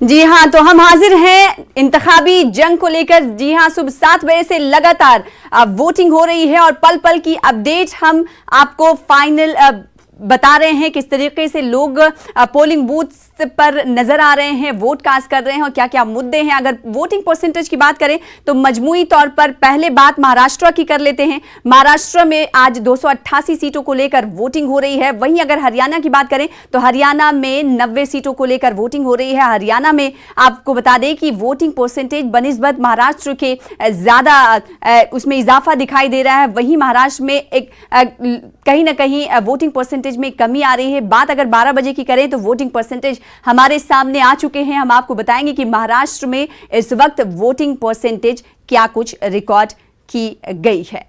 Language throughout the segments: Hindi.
जी हाँ, तो हम हाजिर हैं इंतखाबी जंग को लेकर। जी हाँ, सुबह 7 बजे से लगातार वोटिंग हो रही है और पल पल की अपडेट हम आपको फाइनल बता रहे हैं किस तरीके से लोग पोलिंग बूथ पर नजर आ रहे हैं, वोट कास्ट कर रहे हैं और क्या क्या मुद्दे हैं। अगर वोटिंग परसेंटेज की बात करें तो मजमूई तौर पर पहले बात महाराष्ट्र की कर लेते हैं। महाराष्ट्र में आज 288 सीटों को लेकर वोटिंग हो रही है। वहीं अगर हरियाणा की बात करें तो हरियाणा में 90 सीटों को लेकर वोटिंग हो रही है। हरियाणा में आपको बता दें कि वोटिंग परसेंटेज बनिस्बत महाराष्ट्र के ज्यादा उसमें इजाफा दिखाई दे रहा है। वहीं महाराष्ट्र में एक कहीं ना कहीं वोटिंग परसेंटेज में कमी आ रही है। बात अगर 12 बजे की करें तो वोटिंग परसेंटेज हमारे सामने आ चुके हैं। हम आपको बताएंगे कि महाराष्ट्र में इस वक्त वोटिंग परसेंटेज क्या कुछ रिकॉर्ड की गई है।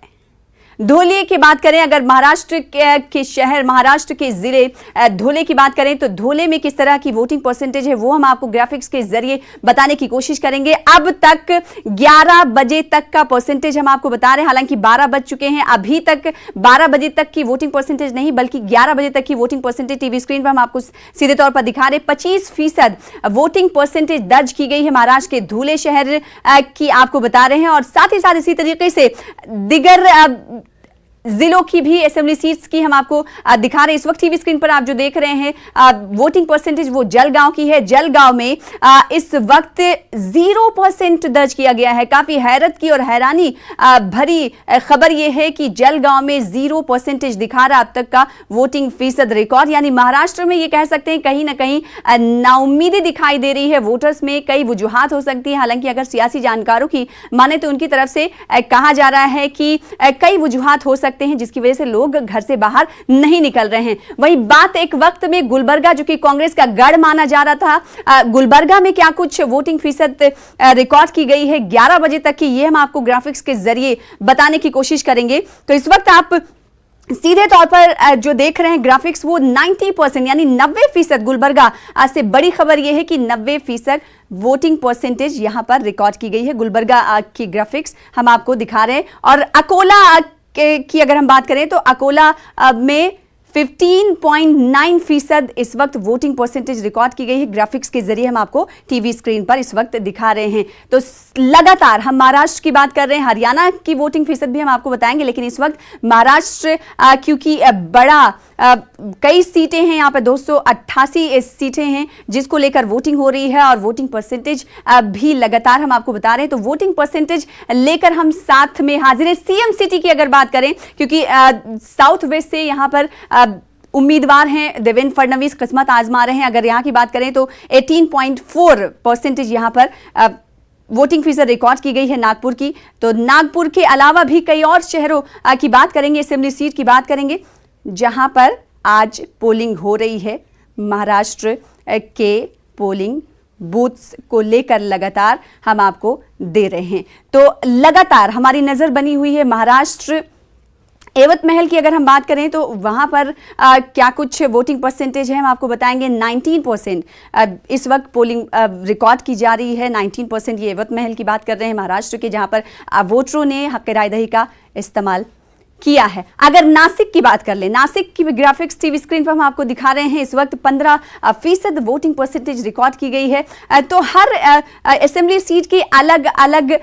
धुले की बात करें, अगर महाराष्ट्र के शहर, महाराष्ट्र के जिले धुले की बात करें तो धुले में किस तरह की वोटिंग परसेंटेज है वो हम आपको ग्राफिक्स के जरिए बताने की कोशिश करेंगे। अब तक 11 बजे तक का परसेंटेज हम आपको बता रहे हैं, हालांकि 12 बज चुके हैं। अभी तक 12 बजे तक की वोटिंग परसेंटेज नहीं बल्कि 11 बजे तक की वोटिंग परसेंटेज टीवी स्क्रीन पर हम आपको सीधे तौर पर दिखा रहे। 25% वोटिंग परसेंटेज दर्ज की गई है महाराष्ट्र के धुले शहर की, आपको बता रहे हैं। और साथ ही साथ इसी तरीके से दिगर जिलों की भी असेंबली सीट्स की हम आपको दिखा रहे हैं। इस वक्त टीवी स्क्रीन पर आप जो देख रहे हैं वोटिंग परसेंटेज वो जलगांव की है। जलगांव में इस वक्त 0% दर्ज किया गया है। काफी हैरत की और हैरानी भरी खबर यह है कि जलगांव में 0% दिखा रहा अब तक का वोटिंग फीसद रिकॉर्ड। यानी महाराष्ट्र में ये कह सकते हैं कहीं ना कहीं नाउम्मीदी दिखाई दे रही है वोटर्स में। कई वजूहात हो सकती है, हालांकि अगर सियासी जानकारों की माने तो उनकी तरफ से कहा जा रहा है कि कई वजूहात हो सकते हैं जिसकी वजह से लोग घर से बाहर नहीं निकल रहे हैं। वही बात एक वक्त में गुलबर्गा, जो कि कांग्रेस का गढ़ माना जा रहा था, गुलबर्गा में क्या कुछ वोटिंग फीसद रिकॉर्ड की गई है 11 बजे तक की, ये हम आपको ग्राफिक्स के जरिए बताने की कोशिश करेंगे। तो इस वक्त आप सीधे तौर पर जो देख रहे हैं ग्राफिक्स वो 90% यानी 90% गुलबर्गा से बड़ी खबर यह है कि 90% वोटिंग परसेंटेज यहां पर रिकॉर्ड की गई है। गुलबर्गा की ग्राफिक्स हम आपको दिखा रहे हैं। और अकोला की अगर हम बात करें तो अकोला में 15.9% इस वक्त वोटिंग परसेंटेज रिकॉर्ड की गई है। ग्राफिक्स के जरिए हम आपको टीवी स्क्रीन पर इस वक्त दिखा रहे हैं। तो लगातार हम महाराष्ट्र की बात कर रहे हैं, हरियाणा की वोटिंग फीसद भी हम आपको बताएंगे, लेकिन इस वक्त महाराष्ट्र क्योंकि बड़ा कई सीटें हैं यहाँ पर 288 सीटें हैं जिसको लेकर वोटिंग हो रही है और वोटिंग परसेंटेज भी लगातार हम आपको बता रहे हैं। तो वोटिंग परसेंटेज लेकर हम साथ में हाजिर हैं। सीएम सिटी की अगर बात करें, क्योंकि साउथ वेस्ट से यहाँ पर उम्मीदवार हैं देवेंद्र फडणवीस, किस्मत आजमा रहे हैं। अगर यहाँ की बात करें तो 18.4% यहाँ पर वोटिंग फीसद रिकॉर्ड की गई है नागपुर की। तो नागपुर के अलावा भी कई और शहरों की बात करेंगे, असेंबली सीट की बात करेंगे जहां पर आज पोलिंग हो रही है। महाराष्ट्र के पोलिंग बूथ्स को लेकर लगातार हम आपको दे रहे हैं। तो लगातार हमारी नजर बनी हुई है महाराष्ट्र एवत महल की। अगर हम बात करें तो वहां पर क्या कुछ वोटिंग परसेंटेज है हम आपको बताएंगे। 19% इस वक्त पोलिंग रिकॉर्ड की जा रही है। 19% ये एवत महल की बात कर रहे हैं महाराष्ट्र के, जहां पर वोटरों ने हक राय दही का इस्तेमाल किया है। अगर नासिक की बात कर ले, नासिक की ग्राफिक्स टीवी स्क्रीन पर हम आपको दिखा रहे हैं। इस वक्त 15% वोटिंग परसेंटेज रिकॉर्ड की गई है। तो हर असेंबली सीट की अलग अलग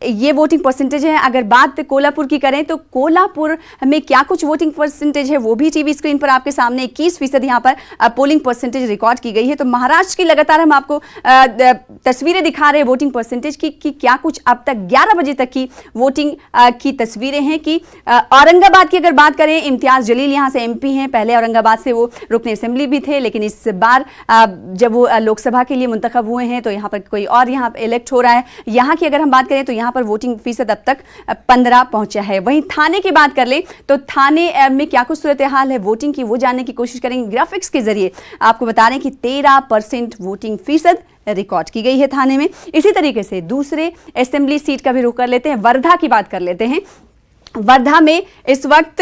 ये वोटिंग परसेंटेज है। अगर बात कोल्हापुर की करें तो कोल्हापुर में क्या कुछ वोटिंग परसेंटेज है वो भी टीवी स्क्रीन पर आपके सामने 21% यहाँ पर पोलिंग परसेंटेज रिकॉर्ड की गई है। तो महाराष्ट्र की लगातार हम आपको तस्वीरें दिखा रहे हैं वोटिंग परसेंटेज की कि क्या कुछ अब तक 11 बजे तक की वोटिंग की तस्वीरें हैं। कि औरंगाबाद की अगर बात करें, इम्तियाज जलील यहाँ से MP हैं। पहले औरंगाबाद से वो रुकने असेंबली भी थे, लेकिन इस बार जब वो लोकसभा के लिए मुंतखब हुए हैं तो यहाँ पर कोई और यहाँ इलेक्ट हो रहा है। यहाँ की अगर हम बात करें तो यहाँ पर वोटिंग फीसद अब तक 15 पहुंचा है। वहीं थाने की बात कर ले तो थाने में क्या कुछ सूरत हाल है वोटिंग की वो जानने की कोशिश करेंगे। ग्राफिक्स के जरिए आपको बता रहे हैं कि 13% वोटिंग फीसद रिकॉर्ड की गई है थाने में। इसी तरीके से दूसरे असेंबली सीट का भी रुख कर लेते हैं, वर्धा की बात कर लेते हैं। वर्धा में इस वक्त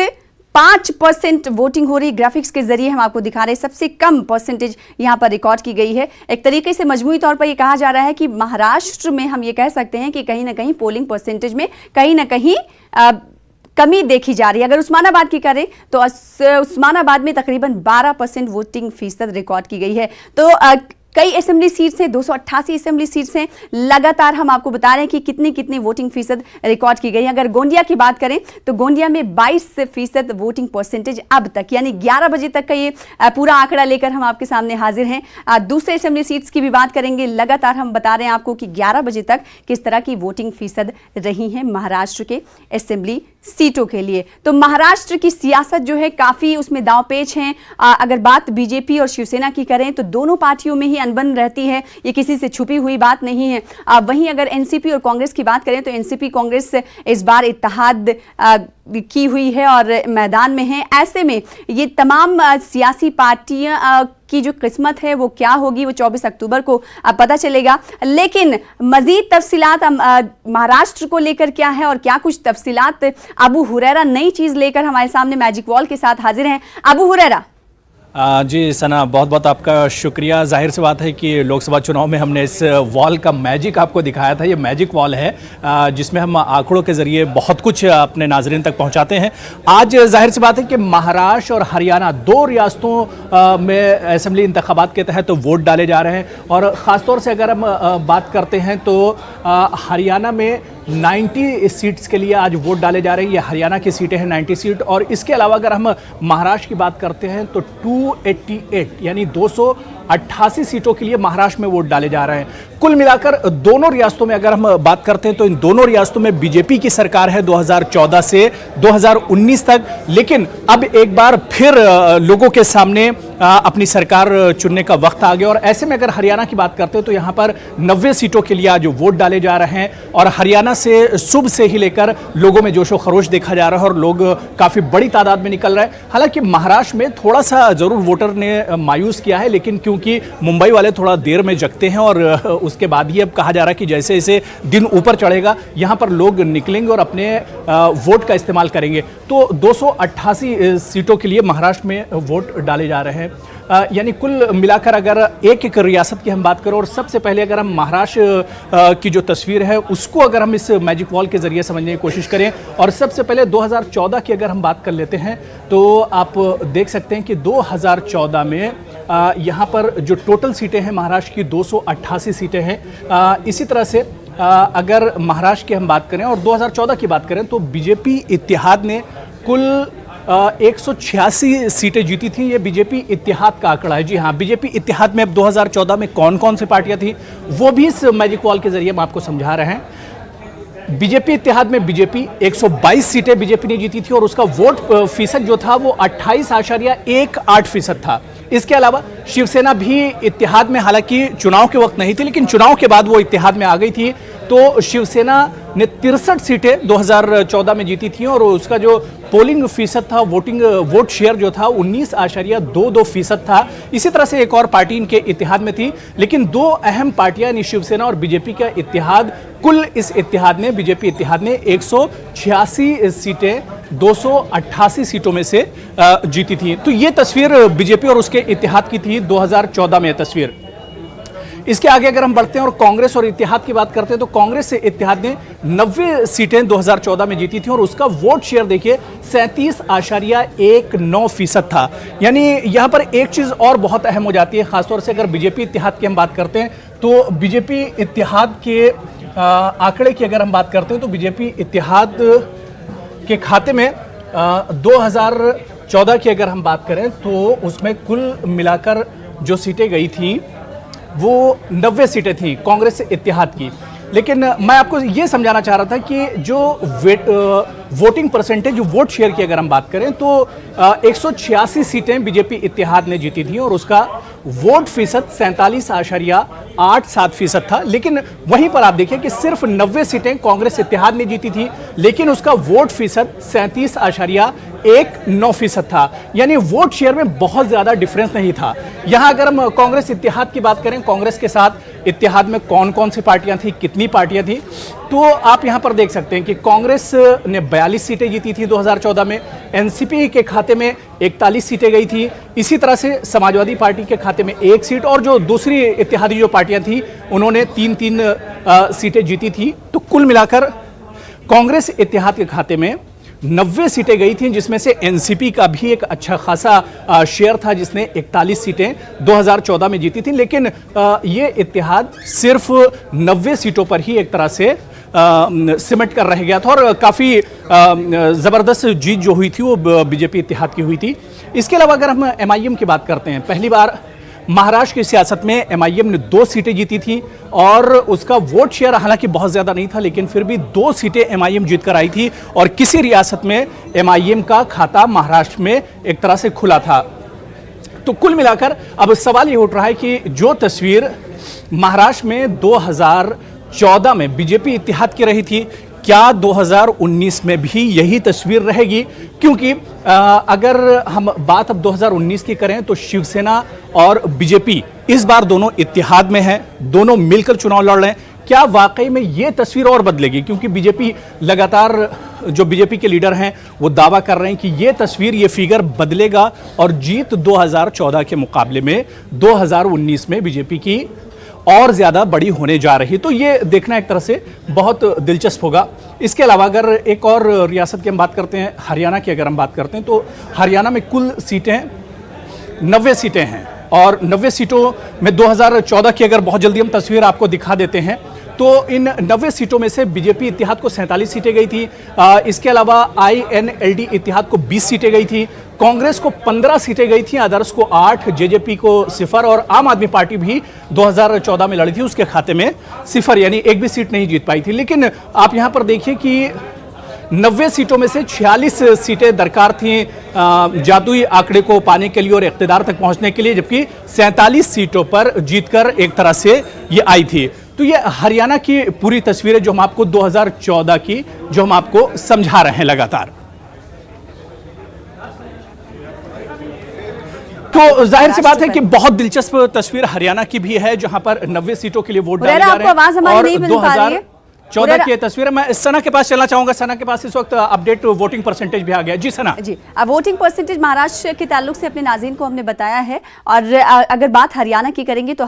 5% वोटिंग हो रही। ग्राफिक्स के जरिए हम आपको दिखा रहे हैं सबसे कम परसेंटेज यहां पर रिकॉर्ड की गई है। एक तरीके से मजमूई तौर पर यह कहा जा रहा है कि महाराष्ट्र में हम ये कह सकते हैं कि कहीं ना कहीं पोलिंग परसेंटेज में कहीं ना कहीं कमी देखी जा रही है। अगर उस्मानाबाद की करें तो उस्मानाबाद में तकरीबन 12% वोटिंग फीसद रिकॉर्ड की गई है। तो कई असेंबली सीट्स हैं, 288 असेंबली सीट्स हैं। लगातार हम आपको बता रहे हैं कि कितनी कितनी वोटिंग फीसद रिकॉर्ड की गई है। अगर गोंदिया की बात करें तो गोंदिया में 22% वोटिंग परसेंटेज अब तक, यानी 11 बजे तक का ये पूरा आंकड़ा लेकर हम आपके सामने हाजिर हैं। दूसरे असेंबली सीट्स की भी बात करेंगे। लगातार हम बता रहे हैं आपको कि 11 बजे तक किस तरह की वोटिंग फीसद रही है महाराष्ट्र के असेंबली सीटों के लिए। तो महाराष्ट्र की सियासत जो है काफी उसमें दांवपेच हैं। अगर बात बीजेपी और शिवसेना की करें तो दोनों पार्टियों में ही अनबन रहती है, ये किसी से छुपी हुई बात नहीं है। वहीं अगर एनसीपी और कांग्रेस की बात करें तो एनसीपी कांग्रेस इस बार इत्तेहाद की हुई है और मैदान में है। ऐसे में ये तमाम सियासी पार्टियां की जो किस्मत है वो क्या होगी वो 24 अक्टूबर को पता चलेगा। लेकिन मजीद तफसीलात महाराष्ट्र को लेकर क्या है और क्या कुछ तफसीलात अबू हुरैरा नई चीज लेकर हमारे सामने मैजिक वॉल के साथ हाजिर हैं। अबू हुरैरा। जी सना, बहुत बहुत आपका शुक्रिया। जाहिर सी बात है कि लोकसभा चुनाव में हमने इस वॉल का मैजिक आपको दिखाया था। ये मैजिक वॉल है जिसमें हम आंकड़ों के ज़रिए बहुत कुछ अपने नाजरीन तक पहुंचाते हैं। आज जाहिर सी बात है कि महाराष्ट्र और हरियाणा 2 रियासतों में असेंबली इंतखाबात के तहत वोट डाले जा रहे हैं। और ख़ास तौर से अगर हम बात करते हैं तो हरियाणा में 90 सीट्स के लिए आज वोट डाले जा रहे हैं। ये हरियाणा की सीटें हैं 90 सीट। और इसके अलावा अगर हम महाराष्ट्र की बात करते हैं तो 288 यानी 288 सीटों के लिए महाराष्ट्र में वोट डाले जा रहे हैं। कुल मिलाकर दोनों रियासतों में अगर हम बात करते हैं तो इन दोनों रियासतों में बीजेपी की सरकार है 2014 से 2019 तक। लेकिन अब एक बार फिर लोगों के सामने अपनी सरकार चुनने का वक्त आ गया। और ऐसे में अगर हरियाणा की बात करते हैं तो यहाँ पर 90 सीटों के लिए आज वोट डाले जा रहे हैं। और हरियाणा से सुबह से ही लेकर लोगों में जोशो खरोश देखा जा रहा है और लोग काफी बड़ी तादाद में निकल रहे हैं। हालांकि महाराष्ट्र में थोड़ा सा जरूर वोटर ने मायूस किया है, लेकिन क्योंकि मुंबई वाले थोड़ा देर में जगते हैं और उसके बाद ही अब कहा जा रहा है कि जैसे जैसे दिन ऊपर चढ़ेगा यहाँ पर लोग निकलेंगे और अपने वोट का इस्तेमाल करेंगे। तो 288 सीटों के लिए महाराष्ट्र में वोट डाले जा रहे हैं। यानी कुल मिलाकर अगर एक एक रियासत की हम बात करें और सबसे पहले अगर हम महाराष्ट्र की जो तस्वीर है उसको अगर हम इस मैजिक वॉल के जरिए समझने की कोशिश करें और सबसे पहले 2014 की अगर हम बात कर लेते हैं तो आप देख सकते हैं कि 2014 में यहाँ पर जो टोटल सीटें हैं महाराष्ट्र की 288 सीटें हैं। इसी तरह से अगर महाराष्ट्र की हम बात करें और 2014 की बात करें तो बीजेपी इत्तेहाद ने कुल 186 सीटें जीती थी। ये बीजेपी इत्तेहाद का आंकड़ा है। जी हाँ, बीजेपी इत्तेहाद में अब 2014 में कौन कौन सी पार्टियां थी वो भी इस मैजिक वॉल के जरिए हम आपको समझा रहे हैं। बीजेपी इत्तेहाद में बीजेपी 122 सीटें बीजेपी ने जीती थी और उसका वोट फीसद जो था वो 28.18% था। इसके अलावा शिवसेना भी इत्तेहाद में, हालांकि चुनाव के वक्त नहीं थी लेकिन चुनाव के बाद वो इत्तेहाद में आ गई थी। तो शिवसेना ने 63 सीटें 2014 में जीती थी और उसका जो पोलिंग फीसद था, वोट शेयर जो था 19.22% था। इसी तरह से एक और पार्टी इनके इत्तेहाद में थी, लेकिन 2 अहम पार्टियां यानी शिवसेना और बीजेपी का इत्तेहाद, कुल इस इत्तेहाद ने, बीजेपी इत्तेहाद ने 186 सीटें 288 सीटों में से जीती थी। तो ये तस्वीर बीजेपी और उसके इत्तेहाद की थी 2014 में तस्वीर। इसके आगे अगर हम बढ़ते हैं और कांग्रेस और इत्तेहाद की बात करते हैं तो कांग्रेस से इत्तेहाद ने 90 सीटें 2014 में जीती थी और उसका वोट शेयर देखिए 37.19% था। यानी यहां पर एक चीज और बहुत अहम हो जाती है, खासतौर से अगर बीजेपी इत्तेहाद की हम बात करते हैं तो बीजेपी इत्तेहाद के आंकड़े की अगर हम बात करते हैं तो बीजेपी इत्तेहाद के खाते में 2014 की अगर हम बात करें तो उसमें कुल मिलाकर जो सीटें गई थी वो 90 सीटें थी कांग्रेस इत्तेहाद की। लेकिन मैं आपको ये समझाना चाह रहा था कि जो वोटिंग परसेंटेज, वोट शेयर की अगर हम बात करें तो 186 सीटें बीजेपी इत्तेहाद ने जीती थी और उसका वोट फीसद 47.87% था। लेकिन वहीं पर आप देखिए कि सिर्फ 90 सीटें कांग्रेस इत्तेहाद ने जीती थी लेकिन उसका वोट फीसद 37.19% था। यानी वोट शेयर में बहुत ज्यादा डिफरेंस नहीं था। यहां अगर हम कांग्रेस इत्तेहाद की बात करें, कांग्रेस के साथ इत्तेहाद में कौन कौन सी पार्टियां थी, कितनी पार्टियां थी, तो आप यहां पर देख सकते हैं कि कांग्रेस ने 42 सीटें जीती थी 2014 में, एनसीपी के खाते में 41 सीटें गई थी। इसी तरह से समाजवादी पार्टी के खाते में 1 सीट और जो दूसरी इत्तेहादी जो पार्टियां थी उन्होंने 3-3 सीटें जीती थी। तो कुल मिलाकर कांग्रेस इत्तेहाद के खाते में 90 सीटें गई थी, जिसमें से एनसीपी का भी एक अच्छा खासा शेयर था, जिसने 41 सीटें 2014 में जीती थी। लेकिन ये इत्तेहाद सिर्फ 90 सीटों पर ही एक तरह से सिमट कर रह गया था और काफ़ी ज़बरदस्त जीत जो हुई थी वो बीजेपी इत्तेहाद की हुई थी। इसके अलावा अगर हम एमआईएम की बात करते हैं, पहली बार महाराष्ट्र की सियासत में एमआईएम ने 2 सीटें जीती थी और उसका वोट शेयर हालांकि बहुत ज़्यादा नहीं था, लेकिन फिर भी 2 सीटें एमआईएम जीत कर आई थी और किसी रियासत में एमआईएम का खाता महाराष्ट्र में एक तरह से खुला था। तो कुल मिलाकर अब सवाल ये उठ रहा है कि जो तस्वीर महाराष्ट्र में 2014 में बीजेपी इत्तेहाद की रही थी, क्या 2019 में भी यही तस्वीर रहेगी? क्योंकि अगर हम बात अब 2019 की करें तो शिवसेना और बीजेपी इस बार दोनों इत्तेहाद में हैं, दोनों मिलकर चुनाव लड़ रहे हैं। क्या वाकई में ये तस्वीर और बदलेगी? क्योंकि बीजेपी लगातार, जो बीजेपी के लीडर हैं वो दावा कर रहे हैं कि ये तस्वीर, ये फिगर बदलेगा और जीत 2014 के मुकाबले में 2019 में बीजेपी की और ज़्यादा बड़ी होने जा रही। तो ये देखना एक तरह से बहुत दिलचस्प होगा। इसके अलावा अगर एक और रियासत की हम बात करते हैं, हरियाणा की अगर हम बात करते हैं, तो हरियाणा में कुल सीटें 90 सीटें हैं और 90 सीटों में 2014 की अगर बहुत जल्दी हम तस्वीर आपको दिखा देते हैं तो इन 90 सीटों में से बीजेपी इत्तेहाद को 47 सीटें गई थी। इसके अलावा आईएनएलडी इत्तेहाद को 20 सीटें गई थी, कांग्रेस को 15 सीटें गई थी, आदर्श को 8, जेजेपी को 0 और आम आदमी पार्टी भी 2014 में लड़ी थी, उसके खाते में 0 यानी एक भी सीट नहीं जीत पाई थी। लेकिन आप यहां पर देखिए कि 90 सीटों में से 46 सीटें दरकार थीं जादुई आंकड़े को पाने के लिए और इक़्तिदार तक पहुंचने के लिए, जबकि 47 सीटों पर जीतकर एक तरह से ये आई थी। तो ये हरियाणा की पूरी तस्वीरें जो हम आपको 2014 की जो हम आपको समझा रहे हैं लगातार। तो जाहिर सी बात है कि बहुत दिलचस्प तस्वीर हरियाणा की भी है, जहां पर 90 सीटों के लिए वोट डाले जा रहे हैं और 2014 की तस्वीर। मैं सना के पास चलना चाहूंगा। सना के पास इस वक्त अपडेट वोटिंग परसेंटेज भी आ गया। जी सना। जी, अब वोटिंग परसेंटेज महाराष्ट्र के ताल्लुक से अपने नाज़रीन को हमने बताया है और अगर बात हरियाणा की करेंगे तो